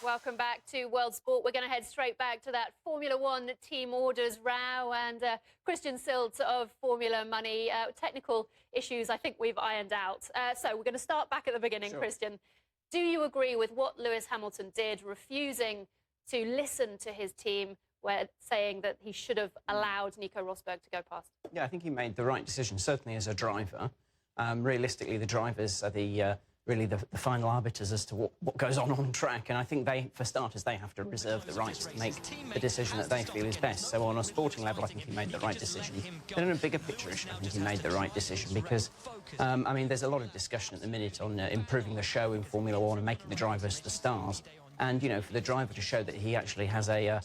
Welcome back to World Sport. We're going to head straight back to that Formula One team orders row and Christian Sylt of Formula Money. Technical issues I think we've ironed out. So we're going to start back at the beginning, sure. Christian. Do you agree with what Lewis Hamilton did, refusing to listen to his team, saying that he should have allowed Nico Rosberg to go past? Yeah, I think he made the right decision, certainly as a driver. Realistically, the drivers are really the final arbiters as to what goes on track, and I think for starters, they have to reserve the right to make the decision that they feel is best. So on a sporting level, I think he made the right decision. Then on a bigger picture issue, I think he made the right decision because, I mean, there's a lot of discussion at the minute on improving the show in Formula One and making the drivers the stars. And, you know, for the driver to show that he actually has a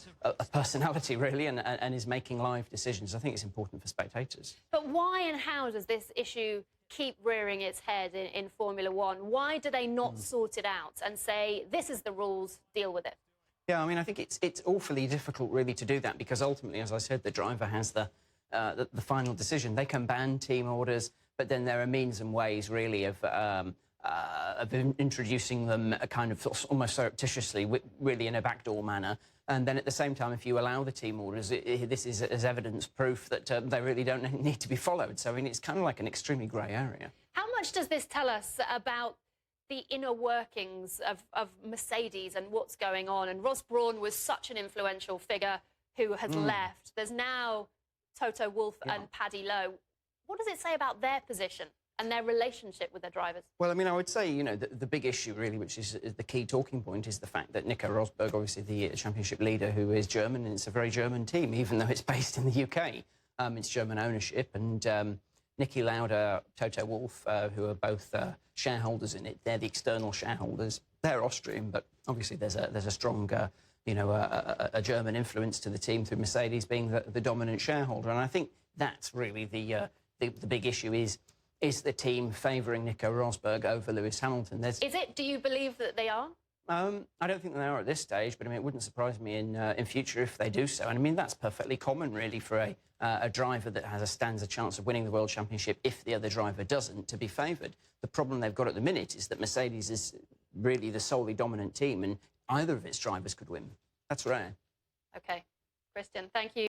personality, really, and is making live decisions, I think it's important for spectators. But why and how does this issue keep rearing its head in Formula One? Why do they not sort it out and say, this is the rules, deal with it? Yeah, I mean, I think it's awfully difficult, really, to do that because ultimately, as I said, the driver has the final decision. They can ban team orders, but then there are means and ways, really, of introducing them kind of almost surreptitiously, really in a backdoor manner. And then at the same time, if you allow the team orders, this is as evidence proof that they really don't need to be followed. So, I mean, it's kind of like an extremely grey area. How much does this tell us about the inner workings of Mercedes and what's going on? And Ross Brawn was such an influential figure who has left. There's now Toto Wolff and Paddy Lowe. What does it say about their position and their relationship with their drivers? Well, I mean, I would say, you know, the big issue, really, which is the key talking point, is the fact that Nico Rosberg, obviously the championship leader, who is German, and it's a very German team, even though it's based in the UK. It's German ownership, and Niki Lauda, Toto Wolff, who are both shareholders in it, they're the external shareholders. They're Austrian, but obviously there's a strong, you know, a German influence to the team through Mercedes being the dominant shareholder. And I think that's really the big issue is the team favouring Nico Rosberg over Lewis Hamilton. Is it? Do you believe that they are? I don't think they are at this stage, but I mean, it wouldn't surprise me in future if they do so. And I mean, that's perfectly common, really, for a driver that stands a chance of winning the World Championship if the other driver doesn't, to be favoured. The problem they've got at the minute is that Mercedes is really the solely dominant team, and either of its drivers could win. That's rare. OK. Christian, thank you.